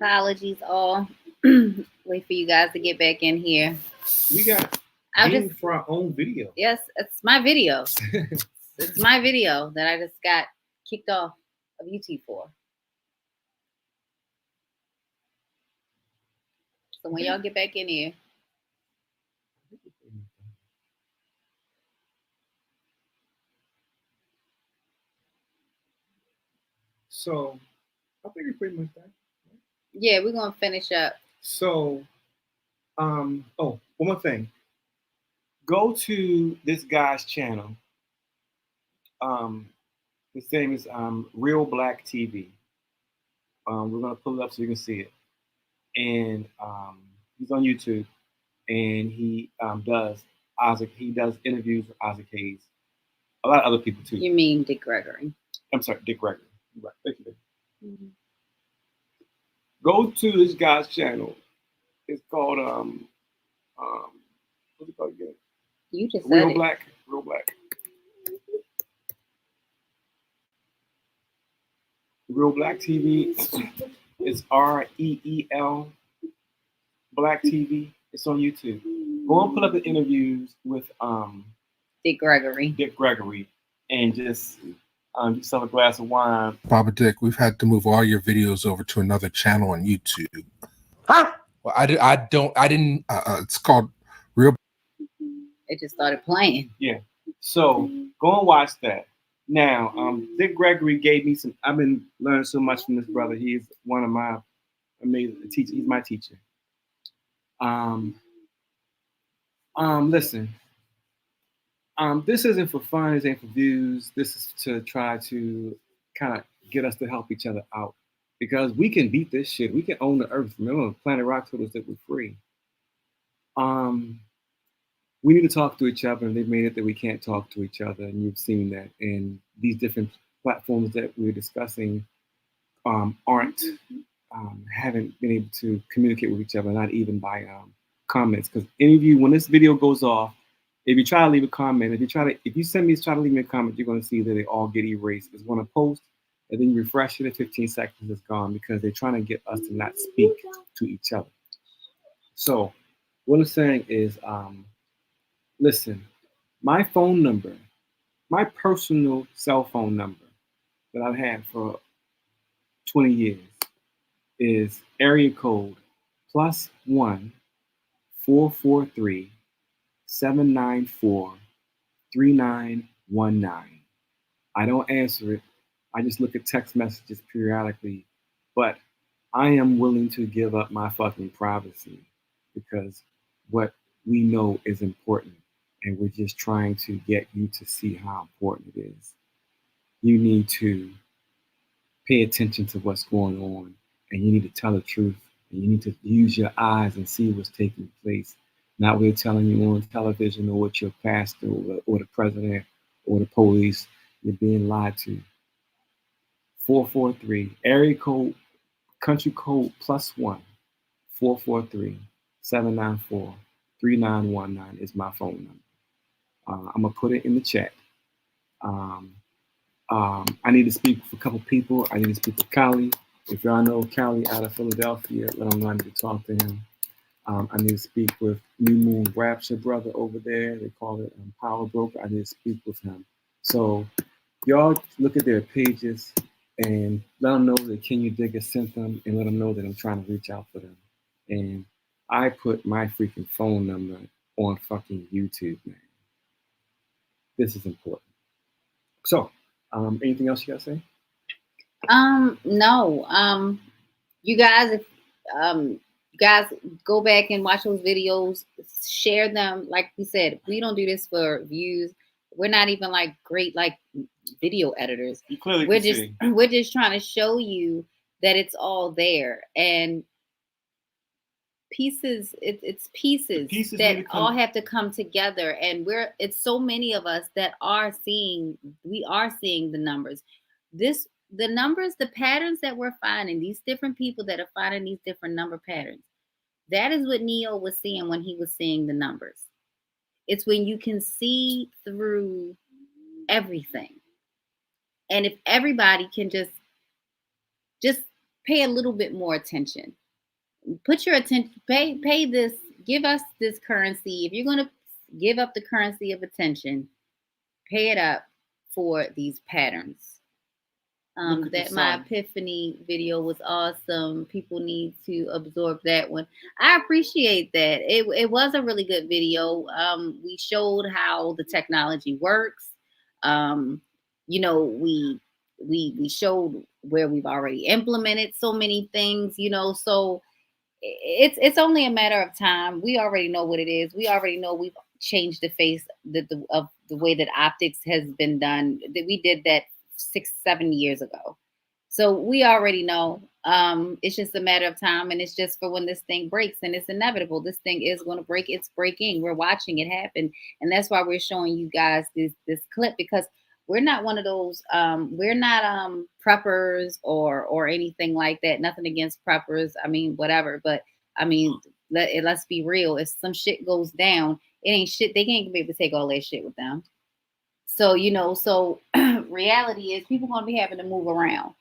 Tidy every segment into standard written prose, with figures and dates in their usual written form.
Apologies all. Wait for you guys to get back in here. We got dinged for our own video. Yes, it's my video. It's my video that I just got kicked off of YouTube for. So when y'all get back in here. So I think we're pretty much done. Yeah, we're gonna finish up. So one more thing. Go to this guy's channel. His name is Real Black TV. We're gonna pull it up so you can see it. And he's on YouTube, and he does interviews with Isaac Hayes, a lot of other people too. You mean Dick Gregory? I'm sorry, Dick Gregory. Right, thank you. Mm-hmm. Go to this guy's channel. It's called what's it called again? You just Real said Black. Real Black. Real Black TV. It's REEL Black TV. It's on YouTube. Go and pull up the interviews with Dick Gregory. Dick Gregory, and just yourself a glass of wine. Papa Dick, we've had to move all your videos over to another channel on YouTube. Huh? Well, I didn't. It's called Real. It just started playing. Yeah. So go and watch that. Now, Dick Gregory gave me some. I've been learning so much from this brother. He's one of my amazing teachers. He's my teacher. Listen. This isn't for fun. This ain't for views. This is to try to kind of get us to help each other out, because we can beat this shit. We can own the earth. Remember, Planet Rock told us that we're free. We need to talk to each other, and they've made it that we can't talk to each other, and you've seen that. And these different platforms that we're discussing haven't been able to communicate with each other, not even by comments. Because any of you, when this video goes off, if you try to leave a comment, if you try to leave me a comment, you're going to see that they all get erased. It's going to post, and then you refresh it in 15 seconds, it's gone, because they're trying to get us to not speak to each other. So what I'm saying is, listen, my phone number, my personal cell phone number that I've had for 20 years is area code +1 443 794 3919. I don't answer it. I just look at text messages periodically, but I am willing to give up my fucking privacy, because what we know is important, and we're just trying to get you to see how important it is. You need to pay attention to what's going on, and you need to tell the truth, and you need to use your eyes and see what's taking place. Not we're telling you on television, or what your pastor or the president or the police. You're being lied to. 443, area code, country code +1 443 794 3919 is my phone number. I'm gonna put it in the chat. I need to speak with a couple people. I need to speak with Cali. If y'all know Cali out of Philadelphia, let them know I need to talk to him. I need to speak with New Moon Rapture brother over there. They call it Power Broker. I need to speak with him. So y'all look at their pages and let them know that Can You Dig It sent them, and let them know that I'm trying to reach out for them. And I put my freaking phone number on fucking YouTube, man. This is important. So, anything else you gotta say? No. You guys, if you guys go back and watch those videos, share them. Like we said, we don't do this for views. We're not even like great like video editors. You clearly we're just trying to show you that it's all there, and pieces. It's pieces that all have to come together, and it's so many of us that we are seeing the numbers. The numbers, the patterns that we're finding, these different people that are finding these different number patterns. That is what Neo was seeing when he was seeing the numbers. It's when you can see through everything. And if everybody can just pay a little bit more attention. Put your attention, pay this, give us this currency. If you're going to give up the currency of attention, pay it up for these patterns. That my epiphany video was awesome. People need to absorb that one. I appreciate that. It was a really good video. We showed how the technology works. You know, we showed where we've already implemented so many things, you know, so it's only a matter of time. We already know what it is. We already know we've changed the face of the way that optics has been done. That we did that 6-7 years ago. So we already know. It's just a matter of time, and it's just for when this thing breaks, and it's inevitable. This thing is going to break. It's breaking. We're watching it happen, and that's why we're showing you guys this clip, because we're not one of those. We're not preppers or anything like that. Nothing against preppers. I mean, whatever. But I mean, let's be real. If some shit goes down, it ain't shit. They can't be able to take all that shit with them. So, you know, reality is people going to be having to move around.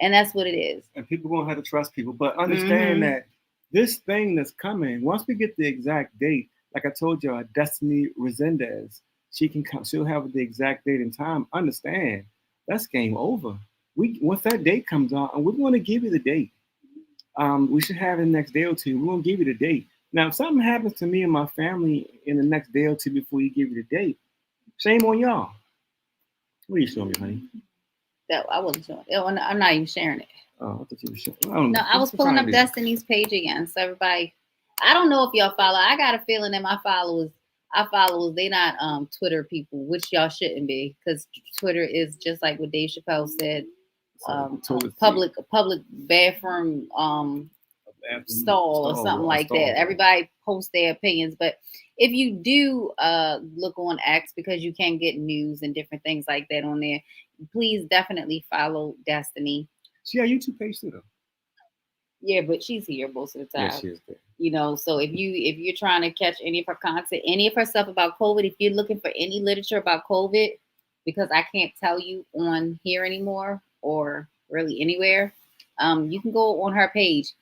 And that's what it is. And people going to have to trust people. But understand that this thing that's coming, once we get the exact date, like I told you, Destiny Resendez, she can come, she'll have the exact date and time. Understand, that's game over. Once that date comes on, and we're going to give you the date. We should have it the next day or two. We're going to give you the date. Now, if something happens to me and my family in the next day or two before you give you the date, shame on y'all. What are you showing me, honey? That I wasn't showing. I'm not even sharing it. Oh, I thought you were showing. No, I was pulling up Destiny's page again. So everybody, I don't know if y'all follow. I got a feeling that our followers, they not Twitter people, which y'all shouldn't be, because Twitter is just like what Dave Chappelle said, public bathroom stall or something like that. Everybody posts their opinions, but if you do look on X, because you can get news and different things like that on there, please definitely follow Destiny. She got a YouTube page too, though. Yeah, but she's here most of the time. Yeah, she is there. You know, so if you're trying to catch any of her content, any of her stuff about COVID, if you're looking for any literature about COVID, because I can't tell you on here anymore or really anywhere, you can go on her page.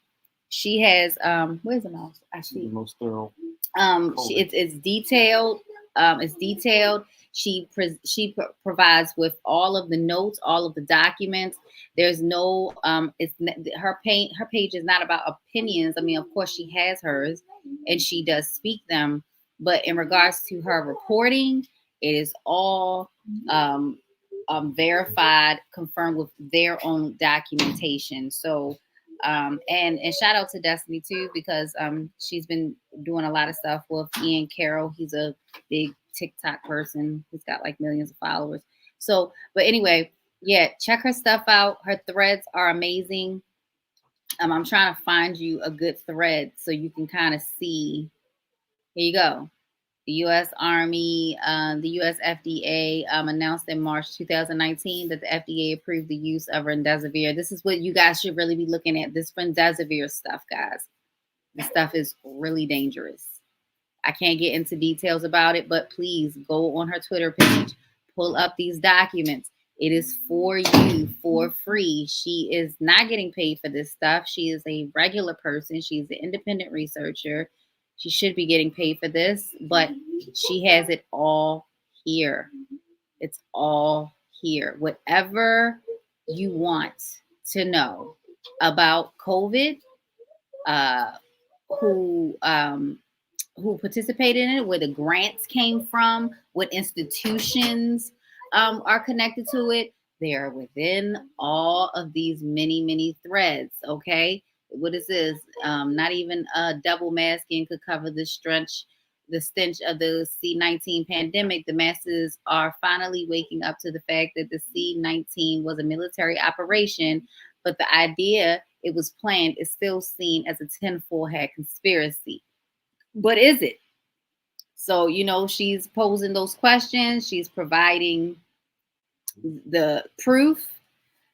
She has where's the mouse? I see the most thorough. It's detailed. It's detailed. She provides with all of the notes, all of the documents. There's no her page is not about opinions. I mean, of course she has hers and she does speak them, but in regards to her reporting, it is all verified, confirmed with their own documentation. So and shout out to Destiny too, because she's been doing a lot of stuff with Ian Carroll. He's a big TikTok person. He's got like millions of followers. So, but anyway, yeah, check her stuff out. Her threads are amazing. I'm trying to find you a good thread so you can kind of see. Here you go. The U.S. Army, the U.S. FDA announced in March 2019 that the FDA approved the use of remdesivir. This is what you guys should really be looking at. This remdesivir stuff, guys. This stuff is really dangerous. I can't get into details about it, but please go on her Twitter page, pull up these documents. It is for you for free. She is not getting paid for this stuff. She is a regular person. She's an independent researcher. She should be getting paid for this, but she has it all here. It's all here. Whatever you want to know about COVID, who participated in it, where the grants came from, what institutions are connected to it, they are within all of these many threads, okay? What is this? Not even double masking could cover the stench of the C-19 pandemic. The masses are finally waking up to the fact that the C-19 was a military operation, but the idea it was planned is still seen as a tinfoil hat conspiracy. But is it? So, you know, she's posing those questions. She's providing the proof.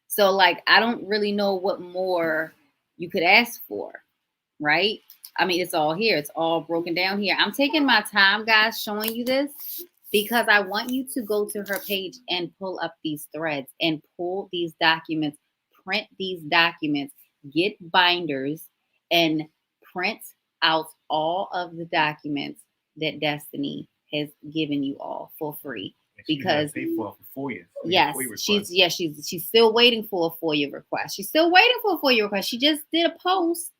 So, like, I don't really know what more you could ask for, right? I mean, it's all here. It's all broken down here. I'm taking my time, guys, showing you this because I want you to go to her page and pull up these threads and pull these documents, print these documents. get binders and print out all of the documents that Destiny has given you all for free. Because paid for 4 years. Yes, she's still waiting for a FOIA request. She's still waiting for a FOIA request. She just did a post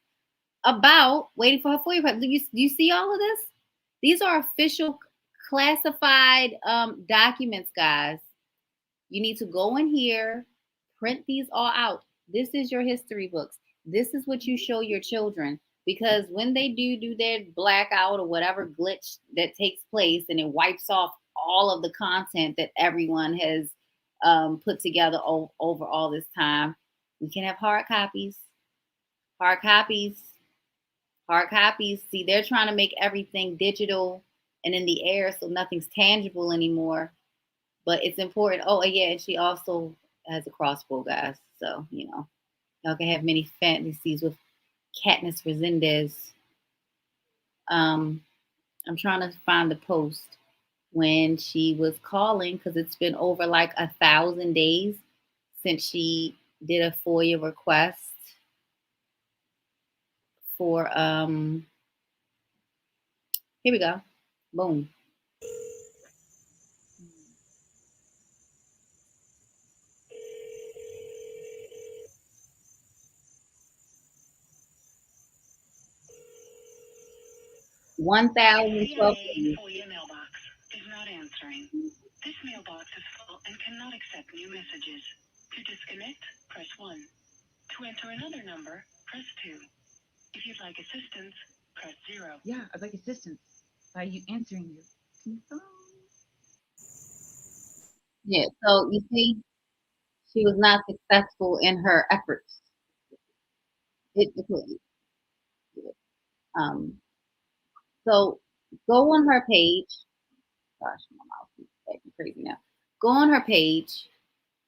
about waiting for her FOIA request. Do you see all of this? These are official classified documents, guys. You need to go in here, print these all out. This is your history books. This is what you show your children. Because when they do their blackout or whatever glitch that takes place and it wipes off all of the content that everyone has put together over all this time, we can have hard copies. Hard copies. Hard copies. See, they're trying to make everything digital and in the air so nothing's tangible anymore. But it's important. Oh, yeah, and she also has a crossbow, guys. So, y'all can have many fantasies with Katniss Resendez. I'm trying to find the post when she was calling, because it's been over like 1,000 days since she did a FOIA request for here we go. Boom. FOIA mailbox is not answering. This mailbox is full and cannot accept new messages. To disconnect, press 1. To enter another number, press 2. If you'd like assistance, press 0. Yeah, I'd like assistance by you answering your phone. Yeah, so you see, she was not successful in her efforts. So go on her page. Gosh, my mouse is acting crazy now. Go on her page.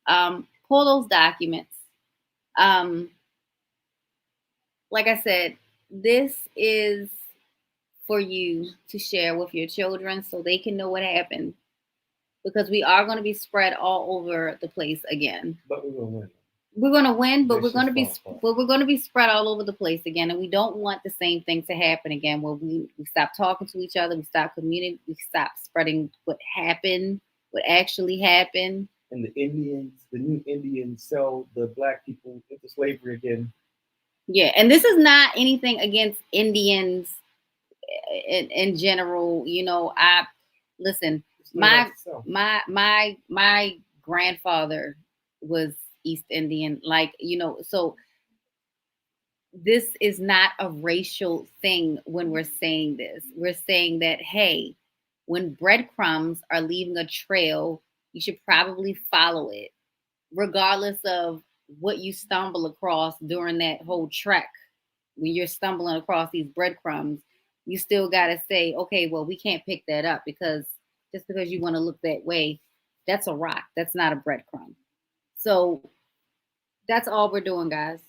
Pull those documents. Like I said, this is for you to share with your children so they can know what happened. Because we are going to be spread all over the place again. But we're going to win. We're going to win, but we're going to be spread all over the place again, and we don't want the same thing to happen again. Where we stop talking to each other, we stop communicating, we stop spreading what happened, what actually happened. And the new Indians sell the black people into slavery again. Yeah, and this is not anything against Indians in general. Listen. My grandfather was East Indian, so this is not a racial thing when we're saying this. We're saying that, hey, when breadcrumbs are leaving a trail, you should probably follow it, regardless of what you stumble across during that whole trek. When you're stumbling across these breadcrumbs, you still got to say, okay, well, we can't pick that up because just because you want to look that way, that's a rock. That's not a breadcrumb. So that's all we're doing, guys.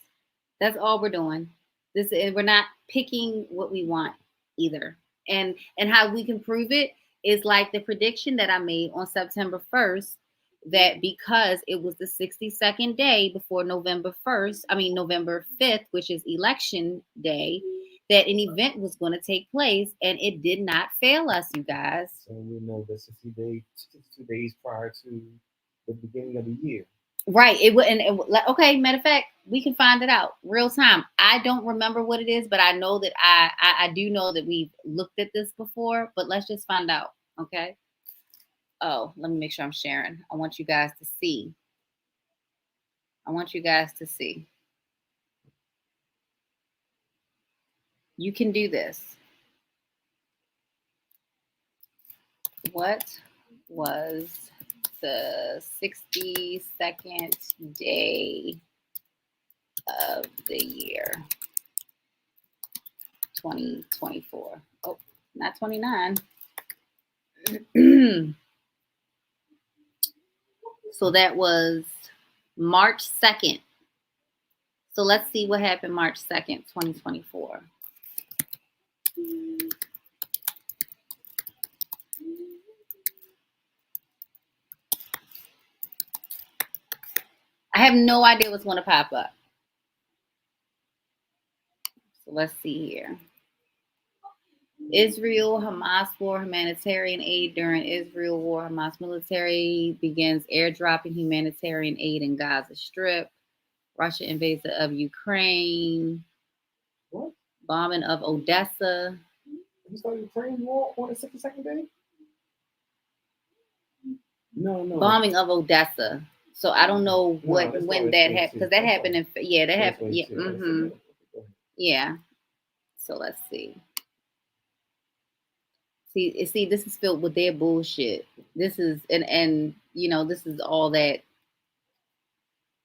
That's all we're doing. We're not picking what we want either. And how we can prove it is like the prediction that I made on September 1st, that because it was the 62nd day before November 5th, which is election day, that an event was going to take place, and it did not fail us, you guys. So we know that 62 days prior to the beginning of the year. Right. Okay, matter of fact, we can find it out real time. I don't remember what it is, but I know that I do know that we've looked at this before, but let's just find out. Okay. Oh, let me make sure I'm sharing. I want you guys to see. You can do this. What was the 62nd day of the year 2024? Oh, not 29. So that was March 2nd. So let's see what happened March 2nd, 2024. I have no idea what's going to pop up. So let's see here. Israel, Hamas war, humanitarian aid during Israel war. Hamas military begins airdropping humanitarian aid in Gaza Strip. Russia invades of Ukraine. What? Bombing of Odessa. You started Ukraine war on the 62nd day? No. Bombing of Odessa. So I don't know when that happened, because that happened in that happened. Yeah. Mm-hmm. Yeah. So let's see. See, this is filled with their bullshit. This is and you know, this is all that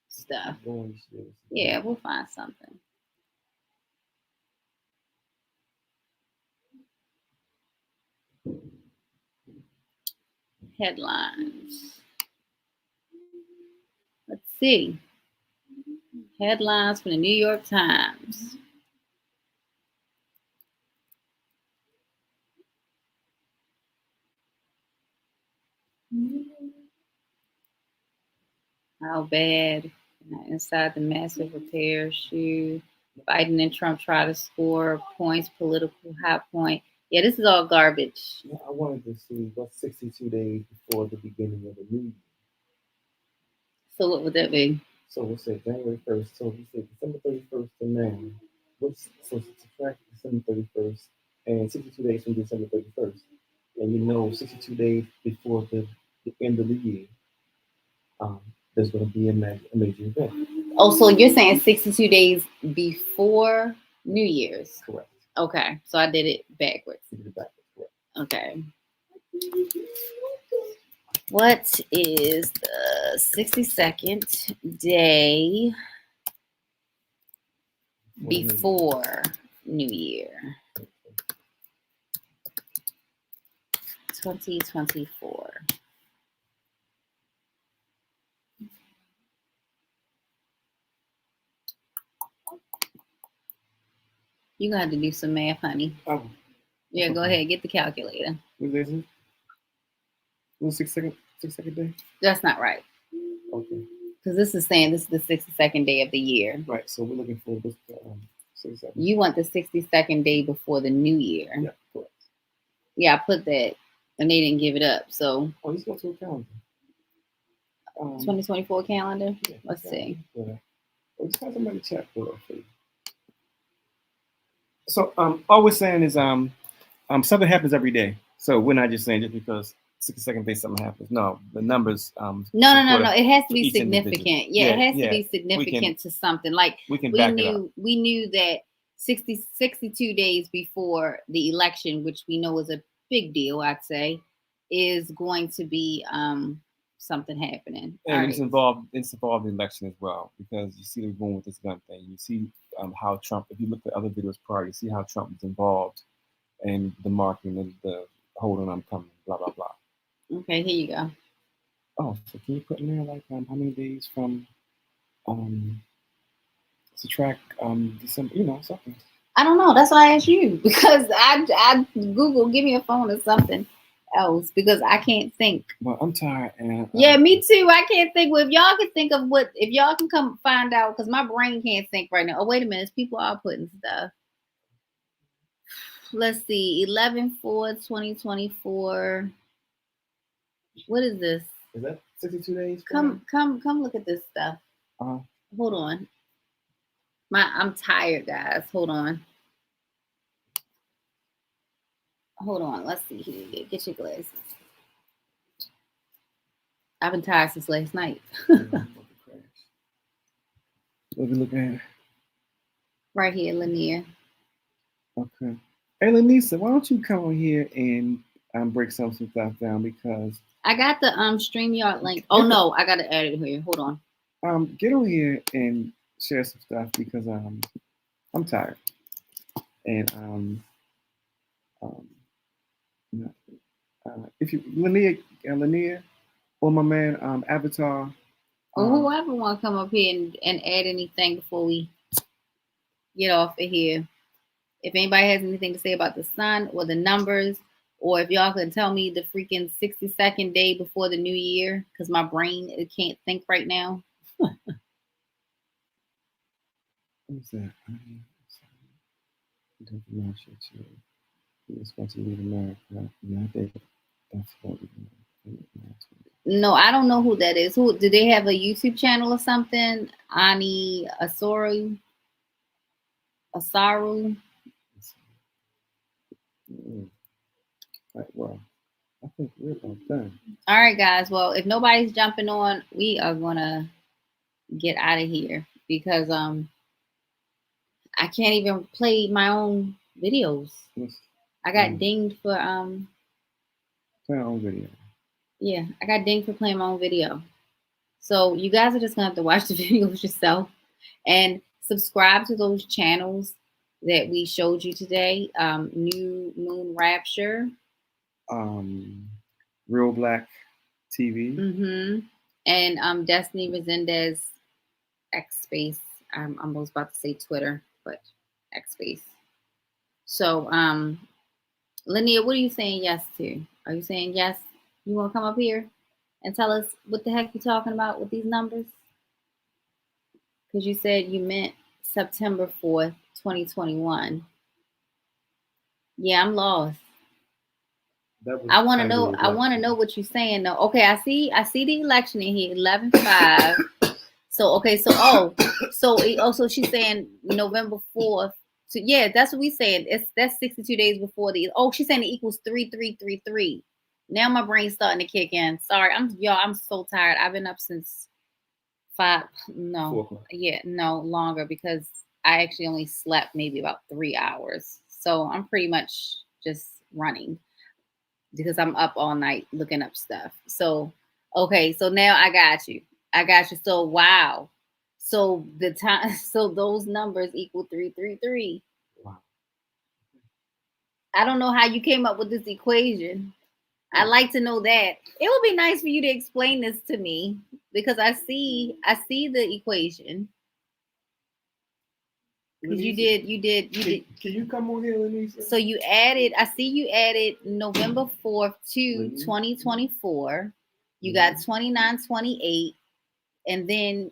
stuff. Yeah, we'll find something. Headlines. Let's see. Headlines from the New York Times. How bad? Inside the massive repair shoe. Biden and Trump try to score points, political high point. Yeah, this is all garbage. Yeah, I wanted to see what's 62 days before the beginning of the new year. So what would that be? So we'll say January 1st. So we say December 31st to now. So subtract December 31st and 62 days from December 31st. And you know 62 days before the end of the year, there's going to be a major event. Oh, so you're saying 62 days before New Year's? Correct. Okay, so I did it backwards. You did it backwards, correct. Okay. What is the 62nd day before New Year? 2024. You're going to have to do some math, honey. Oh. Yeah, go ahead. Get the calculator. What is it? What's 6 second day? That's not right. Okay. Because this is saying this is the 62nd day of the year. Right. So we're looking for this 62nd. You want the 62nd day before the new year. Yeah, correct. Yeah, I put that, and they didn't give it up. So. Oh, let's go to a calendar. 2024 calendar. Yeah, Let's see. Yeah. Well, just have somebody check for that for you. So all we're saying is something happens every day. So we're not just saying just because 62nd day something happens. No, the numbers. No. It has to be significant. Yeah, it has to be significant to something. Like we knew that 62 days before the election, which we know is a big deal, I'd say, is going to be something happening. And it's involved in the election as well, because you see they're going with this gun thing. You see how Trump, if you look at other videos prior, you see how Trump was involved in the marketing and the hold on, I'm coming, blah, blah, blah. Okay, here you go. Oh, so can you put in there like how many days from subtract December, something? I don't know. That's why I asked you, because I Google, give me a phone or something else, because I can't think. Well, I'm tired. And yeah, me too. I can't think. Well, if y'all can think of if y'all can come find out, because my brain can't think right now. Oh, wait a minute. People are putting stuff. Let's see. 11/4/2024. What is this? Is that 62 days? Come look at this stuff. Hold on. I'm tired, guys. Hold on. Let's see here. Get your glasses. I've been tired since last night. What are we looking at? Right here, Lanier. Okay. Hey, Lanisa, why don't you come on here and break some stuff down, because I got the StreamYard link. Oh no, I gotta add it here. Hold on. Get on here and share some stuff, because I'm tired. And if you Lanier or my man Avatar. Or whoever want to come up here and add anything before we get off of here. If anybody has anything to say about the sun or the numbers, or if y'all can tell me the freaking 62nd day before the new year, because my brain can't think right now. What's that? He was supposed to leave America. And I think that's what we're doing. No, I don't know who that is. Who do they have a YouTube channel or something? Ani Asaru. Right, well, I think we're about done. All right, guys. Well, if nobody's jumping on, we are gonna get out of here because I can't even play my own videos. I got dinged for play our own video. Yeah, I got dinged for playing my own video. So you guys are just gonna have to watch the videos yourself and subscribe to those channels that we showed you today. New Moon Rapture. Real Black TV. And Destiny Resendez X Space. I'm almost about to say Twitter, but X Space. So Linnea, what are you saying yes to? Are you saying yes? You want to come up here and tell us what the heck you're talking about with these numbers? Because you said you meant September 4th, 2021. Yeah, I'm lost. I want to know. I want to know what you're saying though. Okay, I see the election in here, 11/5. So okay, so she's saying November 4th. So yeah, that's what we saying. That's 62 days before the. Oh, she's saying it equals 3333. Now my brain's starting to kick in. Sorry, I'm so tired. I've been up since 5. No, yeah, no longer because I actually only slept maybe about 3 hours. So I'm pretty much just running because I'm up all night looking up stuff. So okay, so now I got you. So wow. So the time, so those numbers equal 333. Wow. I don't know how you came up with this equation. I'd like to know that. It would be nice for you to explain this to me because I see the equation. You did. Can you come on here, Lenisa? So you added, I see you added November 4th to 2024. You got 2928. And then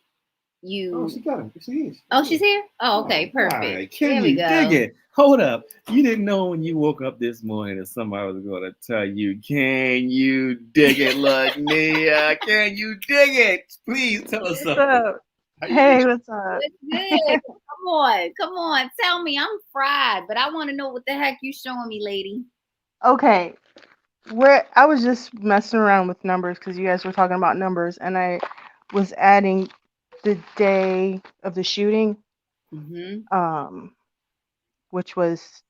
you. Oh, she got him. She is. Oh, she's here? Oh, okay. Perfect. Right. Can there you we go. dig it? Hold up. You didn't know when you woke up this morning that somebody was going to tell you, can you dig it, Nia? Can you dig it? Please tell us something. What's up? Hey, what's up? It's good. Come on. Tell me. I'm fried, but I want to know what the heck you showing me, lady. Okay. I was just messing around with numbers because you guys were talking about numbers, and I was adding the day of the shooting, which was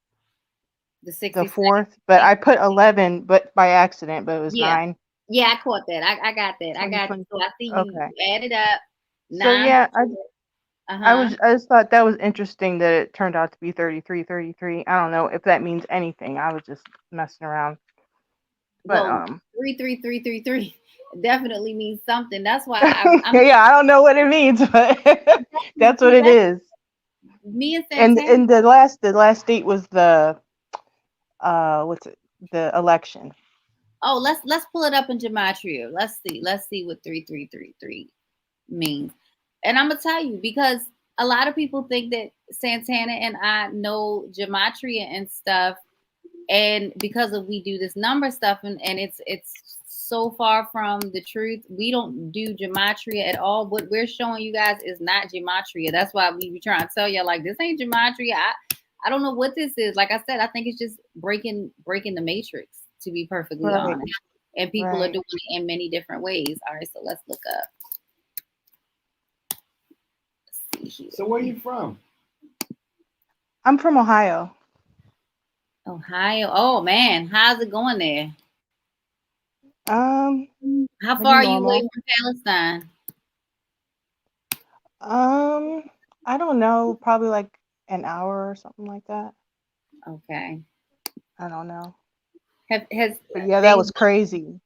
the 4th, but I put 11, but by accident, but it was 9. Yeah, I caught that. I got that. I got it. So I see you added up. 9. So yeah, I just thought that was interesting that it turned out to be 33. I don't know if that means anything. I was just messing around. But 33333 definitely means something. That's why I don't know what it means, but that's what it is. Me and Santana, and the last date was the the election. Oh, let's pull it up in gematria. Let's see what 3333 means. And I'm gonna tell you because a lot of people think that Santana and I know gematria and stuff, and because we do this number stuff, and it's so far from the truth. We don't do gematria at all. What we're showing you guys is not gematria. That's why we be trying to tell you like this ain't gematria. I don't know what this is. Like I said, I think it's just breaking the matrix, to be perfectly honest. And people are doing it in many different ways. All right, so let's look up. Let's see here. So where are you from? I'm from Ohio. Ohio. Oh man, how's it going there? How far are you away from Palestine? I don't know, probably like an hour or something like that. Okay. I don't know. But yeah, that was crazy.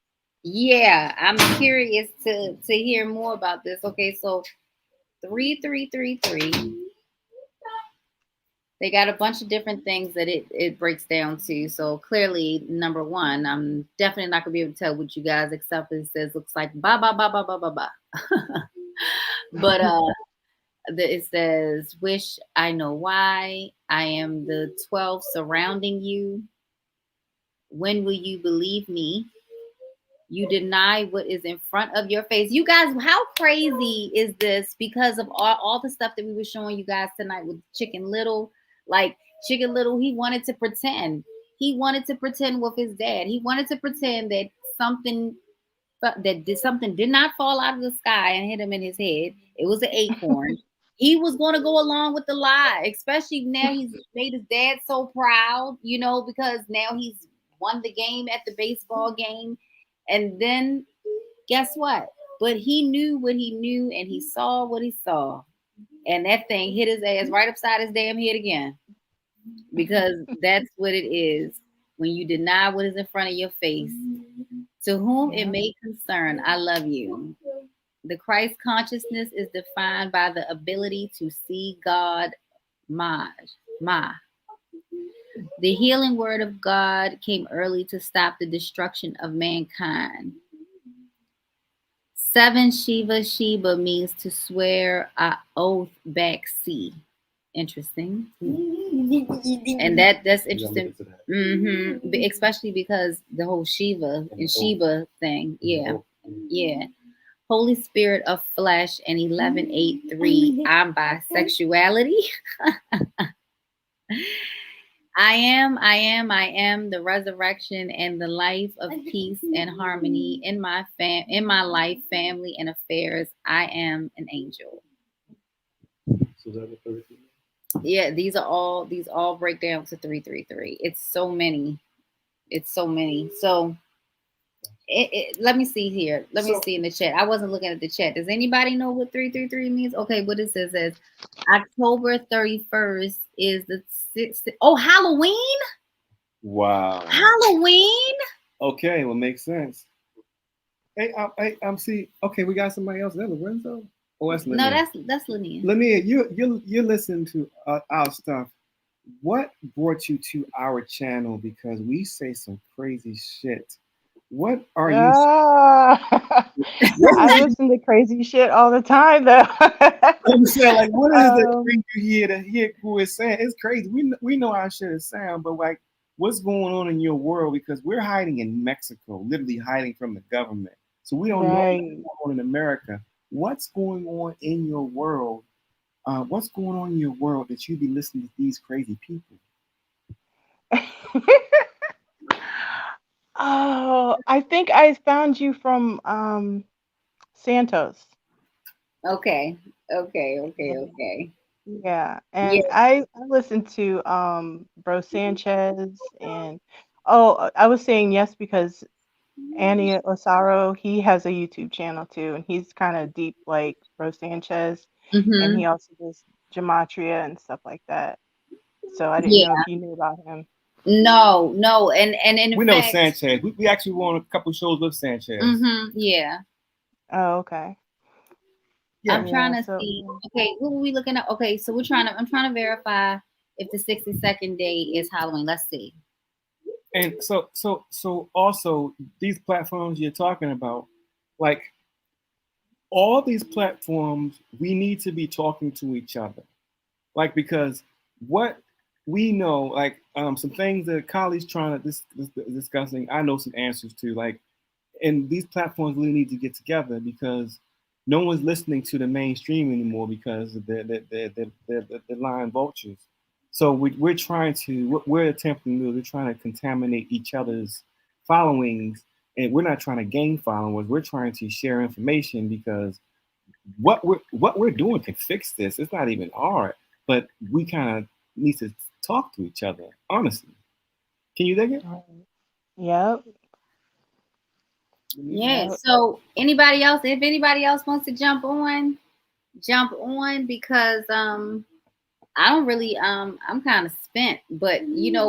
Yeah, I'm curious to hear more about this. Okay, so 3333. They got a bunch of different things that it breaks down to. So clearly, number one, I'm definitely not gonna be able to tell what you guys, except it says looks like ba ba ba ba ba ba ba. But it says wish I know why. I am the 12 surrounding you. When will you believe me? You deny what is in front of your face. You guys, how crazy is this? Because of all the stuff that we were showing you guys tonight with Chicken Little. Like Chicken Little, he wanted to pretend. He wanted to pretend with his dad. He wanted to pretend that something did not fall out of the sky and hit him in his head. It was an acorn. He was going to go along with the lie, especially now he's made his dad so proud, you know, because now he's won the game at the baseball game. And then guess what? But he knew what he knew and he saw what he saw. And that thing hit his ass right upside his damn head again. Because that's what it is when you deny what is in front of your face. To whom it may concern, I love you. The Christ consciousness is defined by the ability to see God, Ma. The healing word of God came early to stop the destruction of mankind. 7 Sheba means to swear an oath back sea. Interesting. And that's interesting. Mm-hmm. Especially because the whole Shiva and Sheba thing. Yeah. Yeah. Holy Spirit of flesh and 11:8:3. I'm bisexuality. I am the resurrection and the life of peace and harmony in my life, family, and affairs. I am an angel. Yeah, these all break down to 333. It's so many. So let me see here. Let me see in the chat. I wasn't looking at the chat. Does anybody know what 333 means? Okay, what it says is October 31st is the 6th. Oh, Halloween? Wow. Halloween? Okay, well, makes sense. Hey, I'm see. Okay, we got somebody else. Is that Lorenzo? Oh, that's Lanier. No, that's Lanier. Lanier, you listen to our stuff. What brought you to our channel? Because we say some crazy shit. What are you? I listen to crazy shit all the time, though. I'm saying, like, what is the thing you hear to hear who is saying? It's crazy. We know our shit is sound, but like, what's going on in your world? Because we're hiding in Mexico, literally hiding from the government. So we don't know what's going on in America. What's going on in your world? What's going on in your world that you be listening to these crazy people? Oh, I think I found you from Santos. Okay. Yeah, and I listened to Bro Sanchez, and I was saying yes because Annie Osaro, he has a YouTube channel too, and he's kind of deep like Bro Sanchez, and he also does gematria and stuff like that. So I didn't know if you knew about him. No, and in we know Sanchez. We actually won a couple shows with Sanchez. Yeah. Oh, okay. Yeah, I'm trying to see. Okay, what were we looking at? Okay, so I'm trying to verify if the 62nd day is Halloween. Let's see. And so also these platforms you're talking about, like all these platforms, we need to be talking to each other, like because what we know, like some things that Kylie's trying to discussing, I know some answers to, like, and these platforms really need to get together because no one's listening to the mainstream anymore because they're lying vultures. So we're trying to, what we're attempting to do, we're trying to contaminate each other's followings, and we're not trying to gain followers. We're trying to share information because what we're doing can fix this. It's not even hard, but we kind of need to talk to each other, honestly. Can you dig it? Yep. Yeah. So anybody else? If anybody else wants to jump on because I don't really I'm kind of spent, but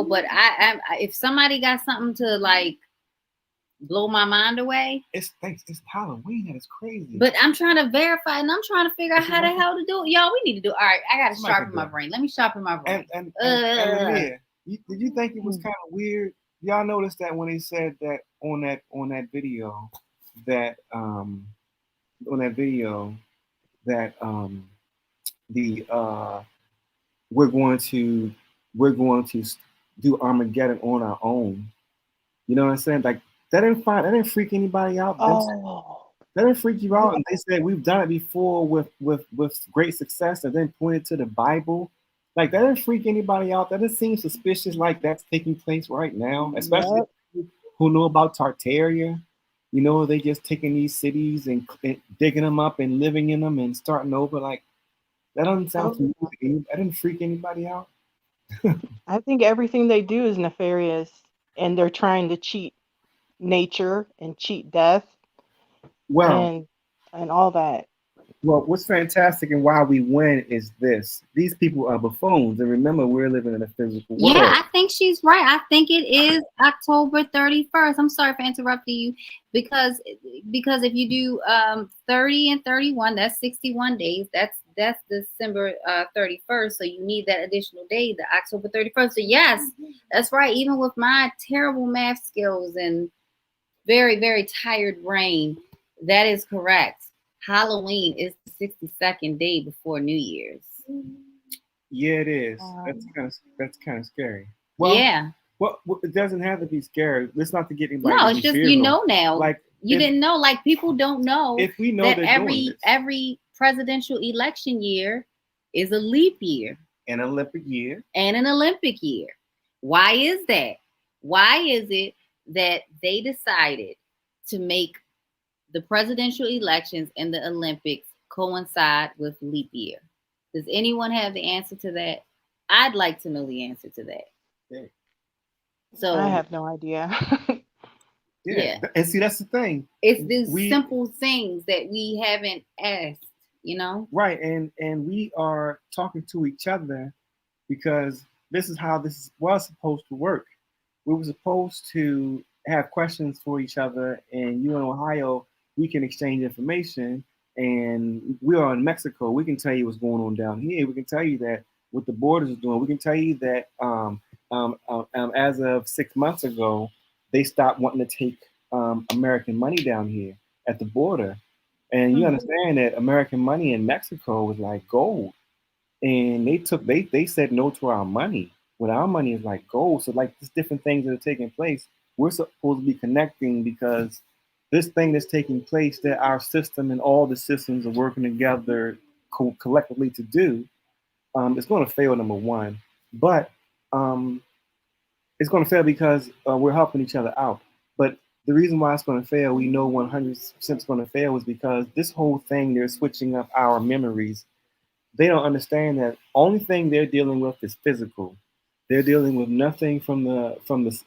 but I if somebody got something to like blow my mind away. It's Halloween and it's crazy. But I'm trying to verify and I'm trying to figure out how the hell to do it. Y'all, we need to do. All right, I got to sharpen my brain. Let me sharpen my brain. And Lamia, did you think it was kind of weird? Y'all noticed that when he said that on that video that we're going to we're going to do Armageddon on our own. You know what I'm saying? Like that didn't freak anybody out. Oh, That didn't freak you out. And they said we've done it before with great success, and then pointed to the Bible. Like that didn't freak anybody out. That doesn't seem suspicious like that's taking place right now, especially people who know about Tartaria. You know, they just taking these cities and digging them up and living in them and starting over. Like that doesn't sound too. That didn't freak anybody out. I think everything they do is nefarious, and they're trying to cheat nature and cheat death Well, and all that. Well, what's fantastic and why we win is this. These people are buffoons. And remember, we're living in a physical world. Yeah, I think she's right. I think it is October 31st. I'm sorry for interrupting you because if you do 30 and 31, that's 61 days. That's December 31st. So you need that additional day, the October 31st. So yes, that's right. Even with my terrible math skills and very, very tired brain, that is correct. Halloween is the 62nd day before New Year's. Yeah, it is. That's kind of scary. Well, yeah. Well, it doesn't have to be scary. Let's not to get anybody. No, it's just fearful. You know now. Like you didn't know. Like people don't know. If we know that every presidential election year is a leap year, an Olympic year, and an Olympic year. Why is that? Why is it that they decided to make the presidential elections and the Olympics coincide with leap year? Does anyone have the answer to that? I'd like to know the answer to that. Yeah. So I have no idea. Yeah. And see, that's the thing. It's these simple things that we haven't asked, you know? Right. And we are talking to each other because this is how this was supposed to work. We were supposed to have questions for each other, and you in Ohio, we can exchange information, and we are in Mexico. We can tell you what's going on down here. We can tell you that what the borders are doing. We can tell you that as of 6 months ago, they stopped wanting to take American money down here at the border. And you understand that American money in Mexico was like gold. And they said no to our money when our money is like gold. So like there's different things that are taking place. We're supposed to be connecting because this thing that's taking place that our system and all the systems are working together collectively to do, it's going to fail, number one. But it's going to fail because we're helping each other out. But the reason why it's going to fail, we know 100% it's going to fail, is because this whole thing, they're switching up our memories. They don't understand that only thing they're dealing with is physical. They're dealing with nothing from the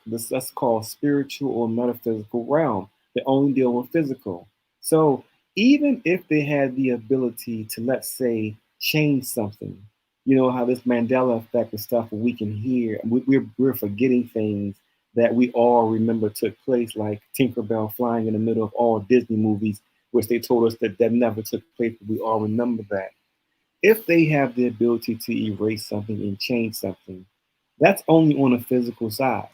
that's called spiritual or metaphysical realm. They only deal with physical. So even if they had the ability to, let's say, change something, you know how this Mandela effect and stuff, we can hear, we're forgetting things that we all remember took place, like Tinkerbell flying in the middle of all Disney movies, which they told us that never took place, but we all remember that. If they have the ability to erase something and change something, that's only on the physical side.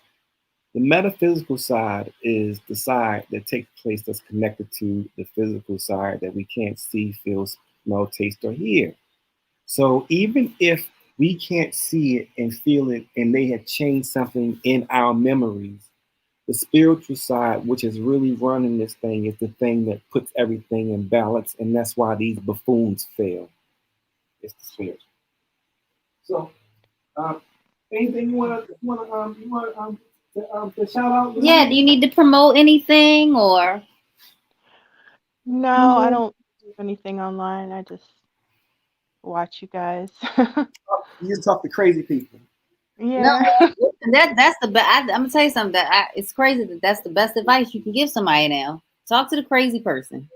The metaphysical side is the side that takes place that's connected to the physical side that we can't see, feel, smell, taste, or hear. So even if we can't see it and feel it, and they have changed something in our memories, the spiritual side, which is really running this thing, is the thing that puts everything in balance, and that's why these buffoons fail. It's the spirit. So, anything you want to shout out? Yeah. Do you need to promote anything or? No, I don't do anything online. I just watch you guys. You just talk to crazy people. Yeah. No, that's the best. I'm gonna tell you something. It's crazy that's the best advice you can give somebody now. Talk to the crazy person.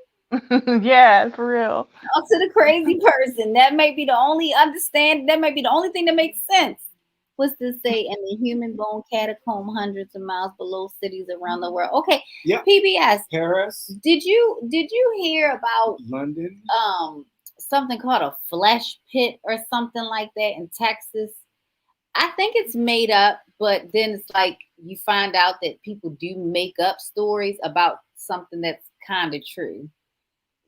Yeah, for real. Talk to the crazy person. That may be the only That may be the only thing that makes sense. What's this say? In the human bone catacomb, hundreds of miles below cities around the world. Okay. Yep. PBS. Paris. Did you hear about London? Something called a flesh pit or something like that in Texas. I think it's made up, but then it's like you find out that people do make up stories about something that's kind of true.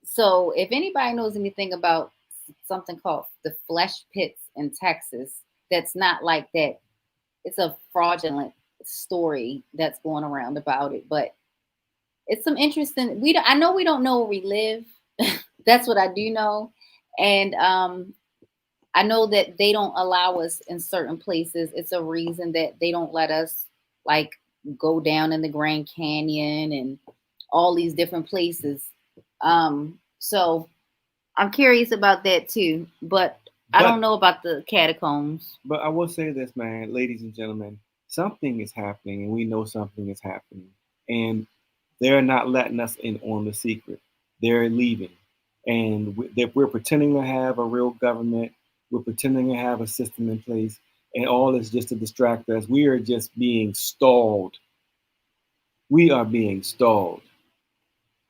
So if anybody knows anything about something called the flesh pits in Texas, that's not like that it's a fraudulent story that's going around about it. But it's some interesting. I know we don't know where we live. That's what I do know, and I know that they don't allow us in certain places. It's a reason that they don't let us like go down in the Grand Canyon and all these different places. So I'm curious about that too, but I don't know about the catacombs. But I will say this, man, ladies and gentlemen, something is happening, and we know something is happening, and they're not letting us in on the secret. They're leaving, and we're pretending to have a real government. We're pretending to have a system in place, and all is just to distract us. We are just being stalled. We are being stalled.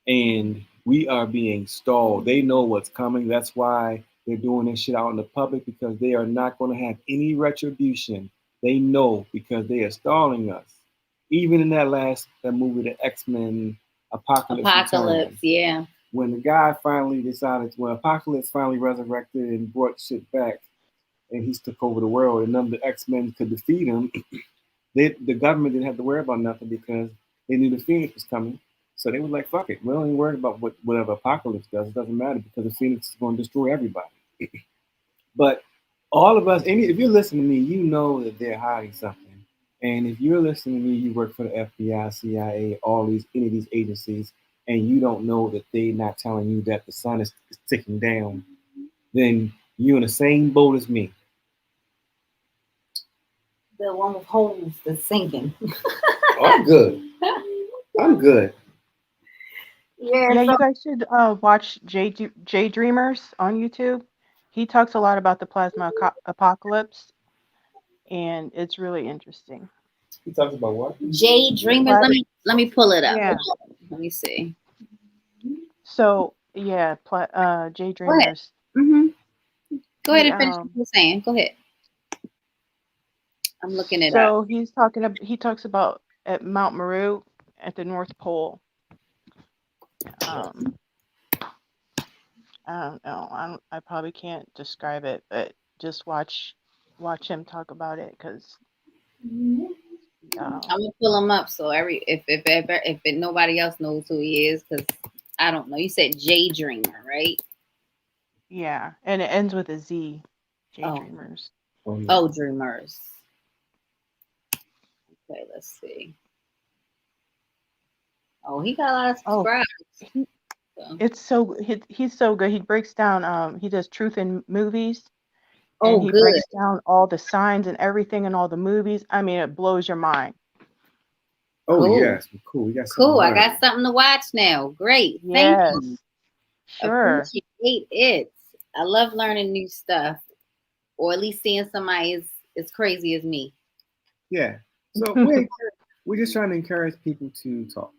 And we are being stalled. They know what's coming. That's why they're doing this shit out in the public, because they are not going to have any retribution. They know, because they are stalling us. Even in that movie, the X-Men Apocalypse Returns, yeah. When the guy finally decided, when Apocalypse finally resurrected and brought shit back, and he took over the world, and none of the X-Men could defeat him, the government didn't have to worry about nothing, because they knew the Phoenix was coming. So they were like, fuck it. We don't even worry about whatever Apocalypse does. It doesn't matter, because the Phoenix is going to destroy everybody. But all of us, if you're listening to me, you know that they're hiding something. And if you're listening to me, you work for the FBI, CIA, any of these agencies, and you don't know that they're not telling you that the sun is ticking down, then you're in the same boat as me. The one with holes that's sinking. I'm good. I'm good. Yeah, you guys should watch Jay Dreamers on YouTube. He talks a lot about the plasma apocalypse, and it's really interesting. He talks about what? Jay Dreamers. Let me pull it up. Yeah. Let me see. So yeah, Jay Dreamers. Go ahead and finish what you're saying. Go ahead. I'm looking it up. So he talks about at Mount Meru at the North Pole. I don't know. I probably can't describe it, but just watch him talk about it, because I'm gonna pull him up. So if nobody else knows who he is, because I don't know. You said Jay Dreamer, right? Yeah, and it ends with a Z. Jay Dreamers. Oh, Dreamers. Okay, let's see. Oh, he got a lot of subscribers. It's so he's so good. He breaks down. He does truth in movies. And he breaks down all the signs and everything in all the movies. I mean, it blows your mind. Oh, cool. Yes, cool. Cool. I got something to watch now. Great. Yes. Thank you. Sure. Appreciate it. I love learning new stuff, or at least seeing somebody as crazy as me. Yeah. So we're just trying to encourage people to talk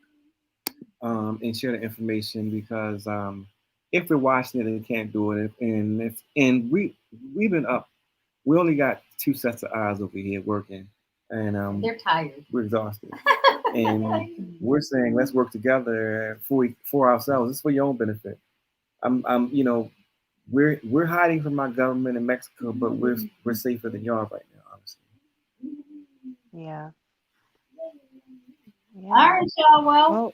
and share the information, because if we're watching it and can't do it, and we've been up, we only got 2 sets of eyes over here working, and they're tired. We're exhausted, and we're saying let's work together for ourselves. It's for your own benefit. We're hiding from our government in Mexico, but we're safer than y'all right now, obviously. Yeah. All right, y'all. Well,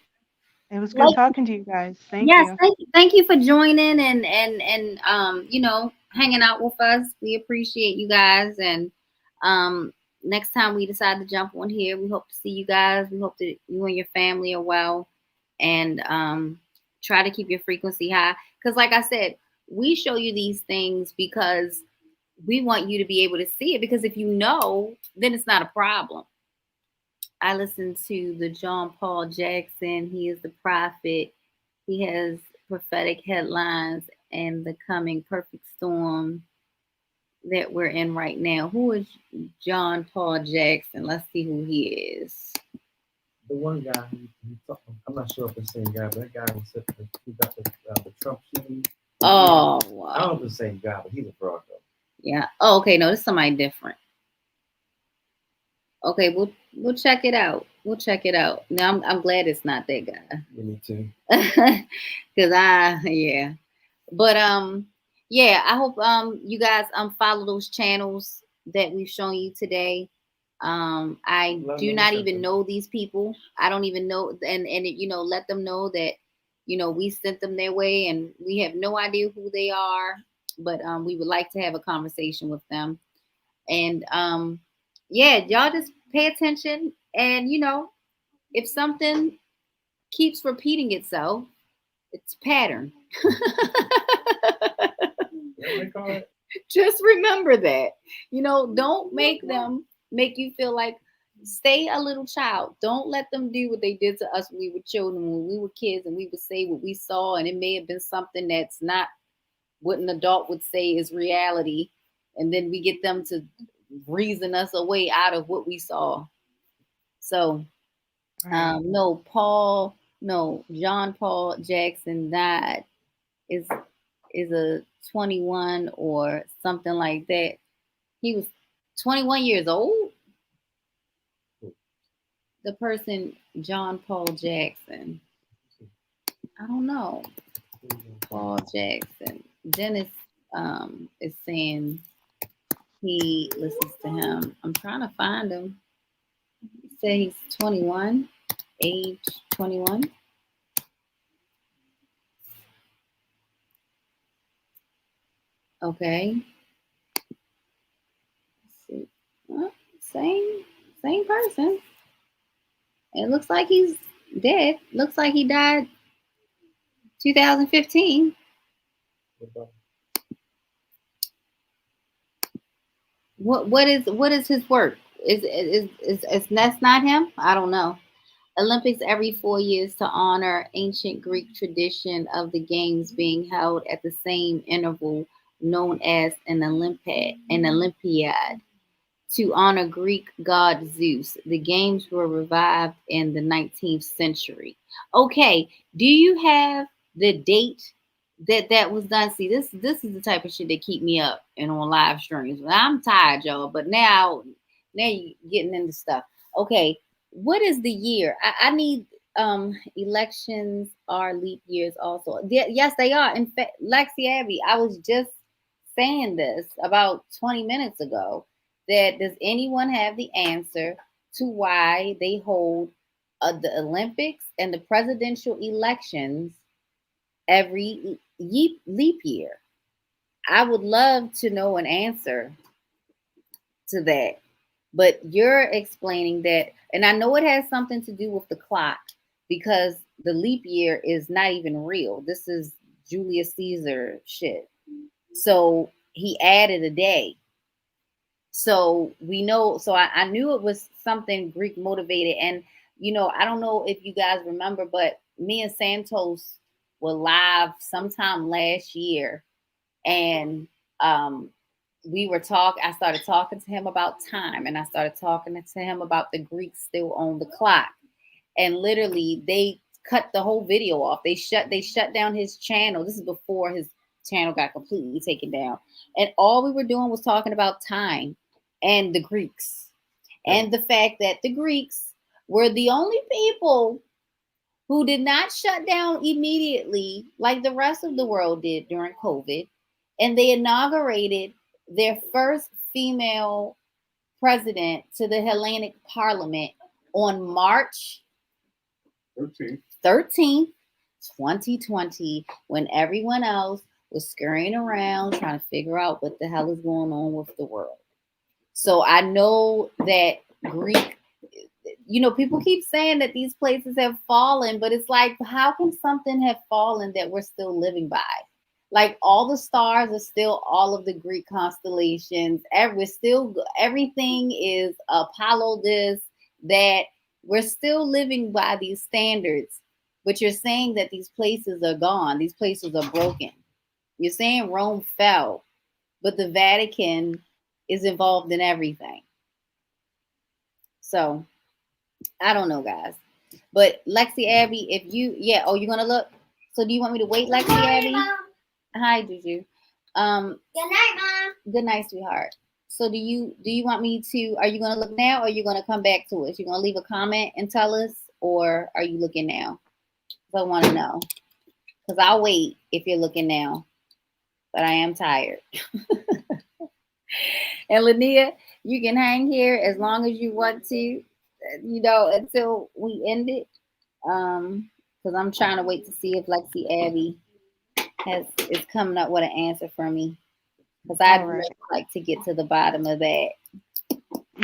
it was good talking to you guys. Thank you. Thank you for joining and hanging out with us. We appreciate you guys, and next time we decide to jump on here, we hope to see you guys. We hope that you and your family are well, and try to keep your frequency high, because like I said, we show you these things because we want you to be able to see it, because if you know, then it's not a problem. I listened to the John Paul Jackson. He is the prophet. He has prophetic headlines and the coming perfect storm that we're in right now. Who is John Paul Jackson? Let's see who he is. The one guy, I'm not sure if it's the same guy, but that guy who got the Trump shooting. Oh, wow. I don't know if it's the same guy, but he's a fraud though. Yeah. Oh, okay. No, this is somebody different. Okay, we'll check it out. We'll check it out. Now I'm glad it's not that guy. Me too. Cause yeah. But I hope you guys follow those channels that we've shown you today. I do not even know these people. I don't even know, and you know, let them know that, you know, we sent them their way and we have no idea who they are, but we would like to have a conversation with them. And yeah, y'all just pay attention, and you know, if something keeps repeating itself, it's pattern. Just remember that. You know, don't make them make you feel like, stay a little child. Don't let them do what they did to us when we were children, when we were kids, and we would say what we saw, and it may have been something that's not what an adult would say is reality, and then we get them to reason us away out of what we saw. So John Paul Jackson died is a 21 or something like that. He was 21 years old. The person, John Paul Jackson. I don't know. Paul Jackson. Dennis is saying he listens to him. I'm trying to find him. He said he's 21, age 21. Okay. Let's see. Well, same person. It looks like he's dead. Looks like he died 2015. What is his work? Is that's not him? I don't know. Olympics every 4 years to honor ancient Greek tradition of the games being held at the same interval known as an Olympiad. To honor Greek god Zeus. The games were revived in the 19th century. Okay, do you have the date that was done? See, this is the type of shit that keep me up and on live streams. I'm tired, y'all, but now you getting into stuff. Okay, what is the year? I need elections are leap years also. Yes, they are. In fact, Lexi Abbey, I was just saying this about 20 minutes ago. That does anyone have the answer to why they hold the Olympics and the presidential elections every leap year? I would love to know an answer to that. But you're explaining that, and I know it has something to do with the clock because the leap year is not even real. This is Julius Caesar shit. So he added a day. So we know, so I knew it was something Greek motivated. And, you know, I don't know if you guys remember, but me and Santos were live sometime last year. And I started talking to him about time, and I started talking to him about the Greeks still on the clock. And literally they cut the whole video off. They shut down his channel. This is before his channel got completely taken down. And all we were doing was talking about time and the Greeks, and the fact that the Greeks were the only people who did not shut down immediately like the rest of the world did during COVID. And they inaugurated their first female president to the Hellenic Parliament on March 13th, 2020, when everyone else was scurrying around trying to figure out what the hell is going on with the world. So I know that Greek, you know, people keep saying that these places have fallen, but it's like, how can something have fallen that we're still living by? Like all the stars are still all of the Greek constellations. Everything is Apollo this, that. We're still living by these standards, but you're saying that these places are gone. These places are broken. You're saying Rome fell, but the Vatican is involved in everything. So I don't know, guys. But Lexi Abbey, you're gonna look. So do you want me to wait, Lexi Abbey? Mom. Hi, Juju. Good night, Mom. Good night, sweetheart. So do you want me to? Are you gonna look now, or are you gonna come back to us? You're gonna leave a comment and tell us, or are you looking now? I want to know, because I'll wait if you're looking now. But I am tired. And Linnea, You can hang here as long as you want to, you know, until we end it. Because I'm trying to wait to see if Lexi Abby is coming up with an answer for me. Because I'd really like to get to the bottom of that.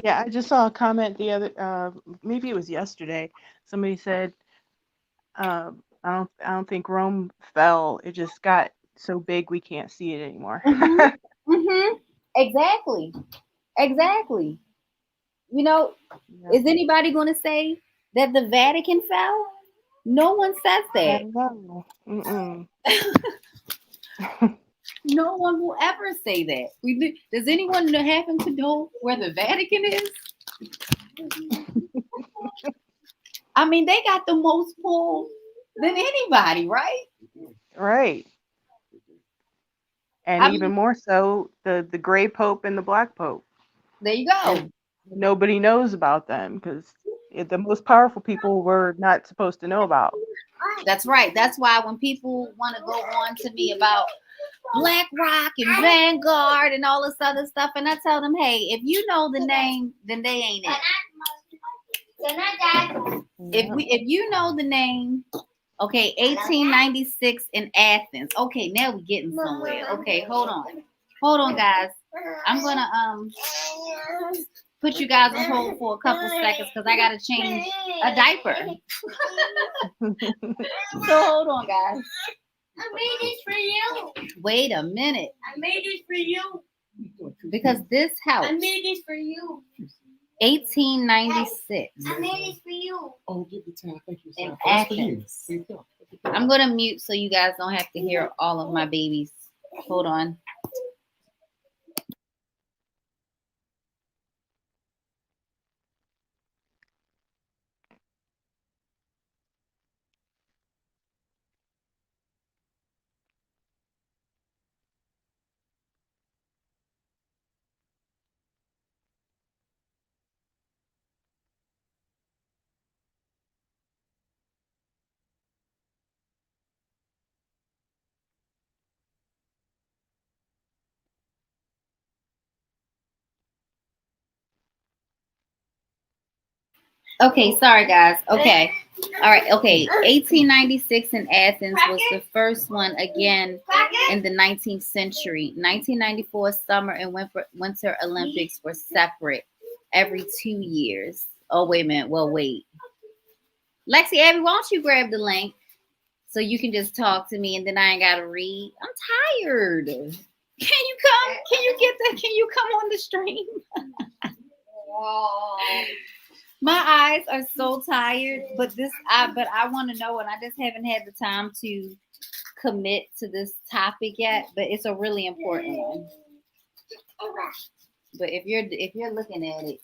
Yeah, I just saw a comment the other, maybe it was yesterday. Somebody said, I don't think Rome fell. It just got so big we can't see it anymore. Exactly. You know, is anybody going to say that the Vatican fell? No one says that. No. No one will ever say that. Does anyone happen to know where the Vatican is? I mean, they got the most pull than anybody, right? Right. And even more so, the gray pope and the black pope. There you go. And nobody knows about them because the most powerful people were not supposed to know about. That's right. That's why when people want to go on to me about BlackRock and Vanguard and all this other stuff, and I tell them, hey, if you know the name, then they ain't it. If you know the name, okay, 1896 in Athens. Okay, now we're getting somewhere. Okay, hold on, guys. I'm gonna put you guys on hold for a couple seconds because I gotta change a diaper. So hold on, guys. I made this for you. Wait a minute. I made this for you. Because this house. I made this for you. 1896. I made this for you. Oh, give the time. Thank you. In Athens. I'm gonna mute so you guys don't have to hear all of my babies. Hold on. Okay, sorry guys. Okay. All right. Okay. 1896 in Athens was the first one again in the 19th century. 1994 summer and winter Olympics were separate every 2 years. Oh, wait a minute. Well, wait. Lexi, Abby, why don't you grab the link so you can just talk to me and then I ain't got to read? I'm tired. Can you come? Can you get that? Can you come on the stream? My eyes are so tired, but I want to know, and I just haven't had the time to commit to this topic yet. But it's a really important one. But if you're looking at it,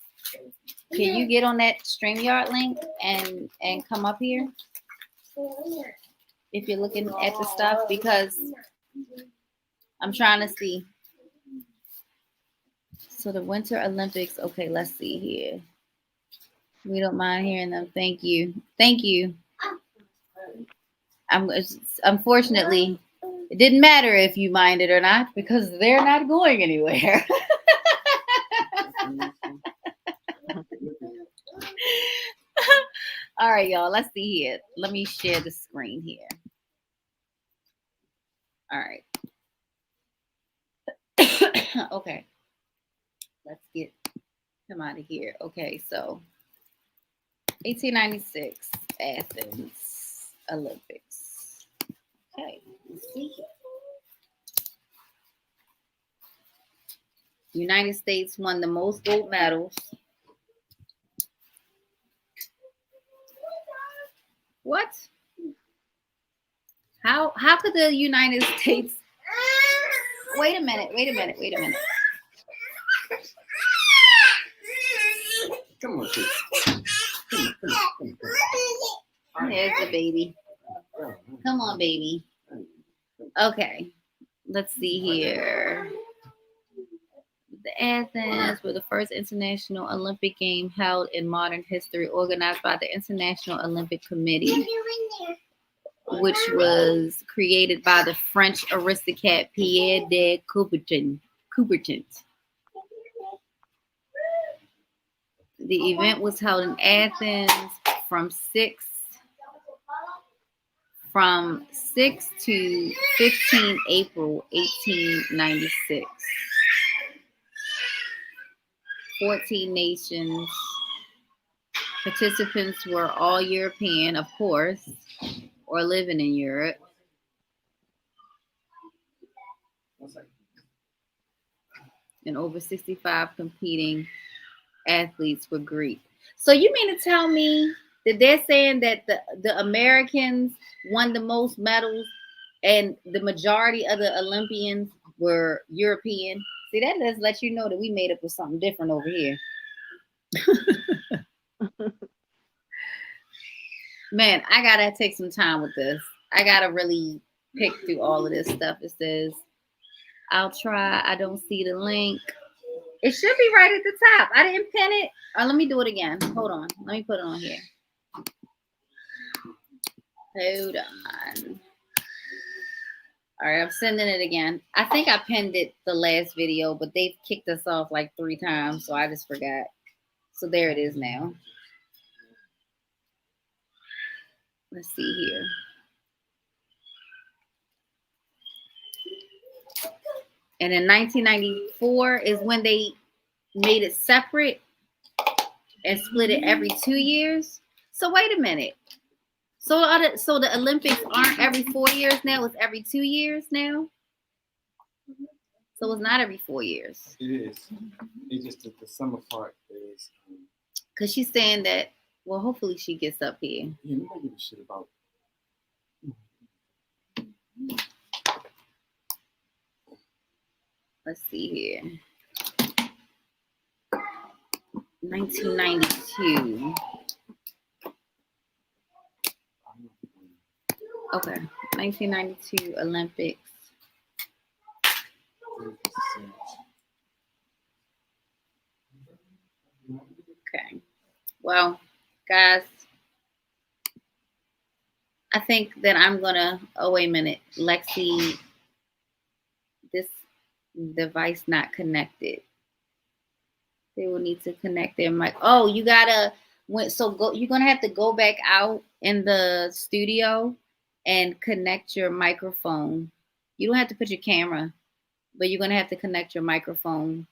can you get on that StreamYard link and come up here? If you're looking at the stuff, because I'm trying to see. So the Winter Olympics. Okay, let's see here. We don't mind hearing them. Thank you. Thank you. Unfortunately, it didn't matter if you mind it or not because they're not going anywhere. All right, y'all. Let's see here. Let me share the screen here. All right. Okay. Let's get him out of here. Okay, so 1896 Athens Olympics. Okay, let's see here. United States won the most gold medals. What? How could the United States? Wait a minute. Come on, kid. There's the baby. Come on, baby. Okay, let's see here. The Athens were the first international Olympic game held in modern history, organized by the International Olympic Committee, which was created by the French aristocrat Pierre de Coubertin. The event was held in Athens from 6 to 15 April 1896. 14 nations. Participants were all European, of course, or living in Europe. And over 65 competing athletes were Greek. So you mean to tell me that they're saying that the Americans won the most medals and the majority of the Olympians were European? See, that does let you know that we made up with something different over here. Man, I gotta take some time with this. I gotta really pick through all of this stuff. It says, I'll try. I don't see the link. It should be right at the top. I didn't pin it. Let me do it again. Hold on. Let me put it on here. Hold on. All right, I'm sending it again. I think I pinned it the last video, but they've kicked us off like 3 times, so I just forgot. So there it is now. Let's see here. And in 1994 is when they made it separate and split it every 2 years. So wait a minute. So the Olympics aren't every 4 years now. It's every 2 years now. So it's not every 4 years. It is. It's just that the summer part is. Because she's saying that, well, hopefully she gets up here. Yeah, we don't give a shit about. Let's see here. 1992. Okay, 1992 Olympics. Okay. Well, guys, I think that I'm gonna. Oh, wait a minute, Lexi. This device not connected. They will need to connect their mic. Oh, you gotta. You're gonna have to go back out in the studio and connect your microphone. You don't have to put your camera, but you're gonna have to connect your microphone.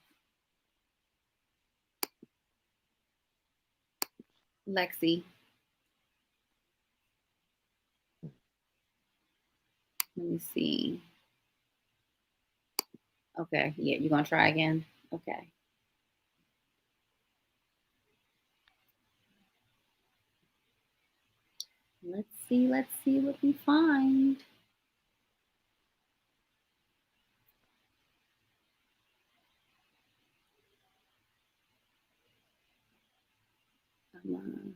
Lexi. Let me see. Okay, yeah, you're gonna try again? Okay. Let's see what we find. Come on.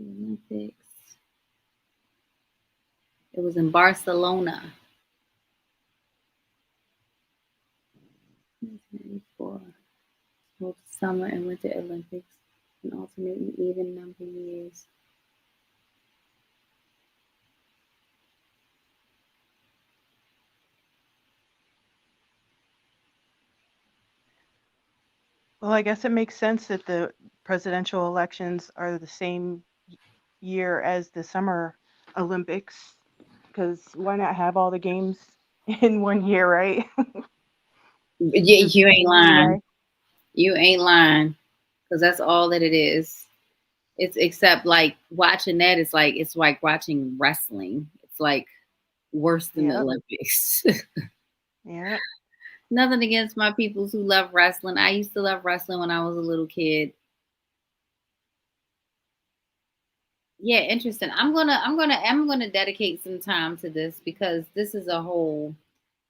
Olympics. It was in Barcelona. 1994. Both summer and winter Olympics, an alternating even number of years. Well, I guess it makes sense that the presidential elections are the same year as the Summer Olympics, because why not have all the games in one year, right? Yeah, you ain't lying. You ain't lying, because that's all that it is. It's except like watching that, it's like watching wrestling. It's like worse than the Olympics. Yeah. Nothing against my peoples who love wrestling. I used to love wrestling when I was a little kid. Yeah, interesting. I'm gonna dedicate some time to this because this is a whole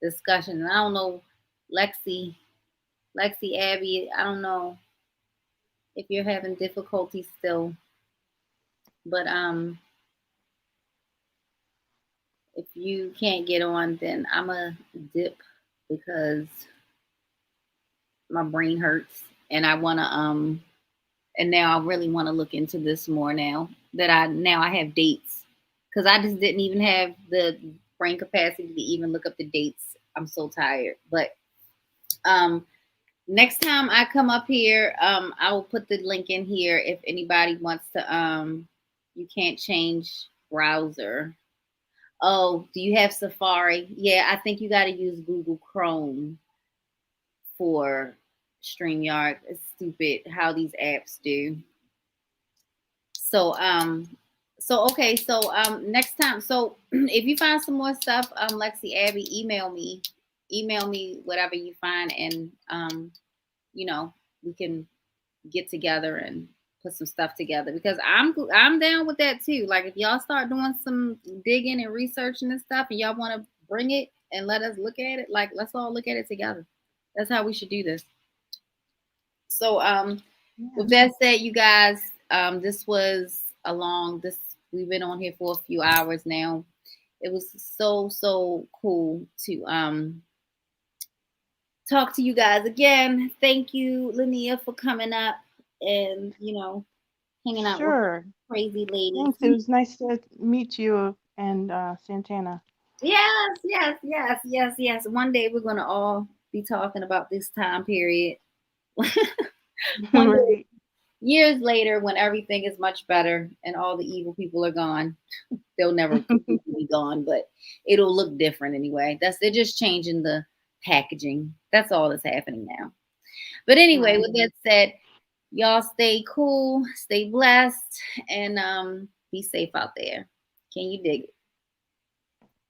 discussion. And I don't know, Lexi, Abby, I don't know if you're having difficulty still. But if you can't get on, then I'm a dip because my brain hurts and I want to and now I really want to look into this more now that I have dates, because I just didn't even have the brain capacity to even look up the dates. I'm so tired. But next time I come up here, I will put the link in here if anybody wants to. You can't change browser. Oh, do you have Safari? Yeah, I think you got to use Google Chrome for StreamYard. It's stupid how these apps do. So, okay. So, next time. So, if you find some more stuff, Lexi, Abby, email me whatever you find, and you know, we can get together and put some stuff together, because I'm down with that too. Like, if y'all start doing some digging and researching and stuff, and y'all want to bring it and let us look at it, like, let's all look at it together. That's how we should do this. So with that said, you guys, this was we've been on here for a few hours now. It was so cool to talk to you guys again. Thank you, Linnea, for coming up and, you know, hanging out with crazy ladies. Thanks. It was nice to meet you and Santana. Yes. One day we're gonna all be talking about this time period. One day, years later, when everything is much better and all the evil people are gone. They'll never be gone, but it'll look different anyway. They're just changing the packaging. That's all that's happening now. But anyway, with that said, y'all stay cool, stay blessed, and be safe out there. Can you dig it?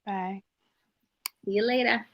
Bye. See you later.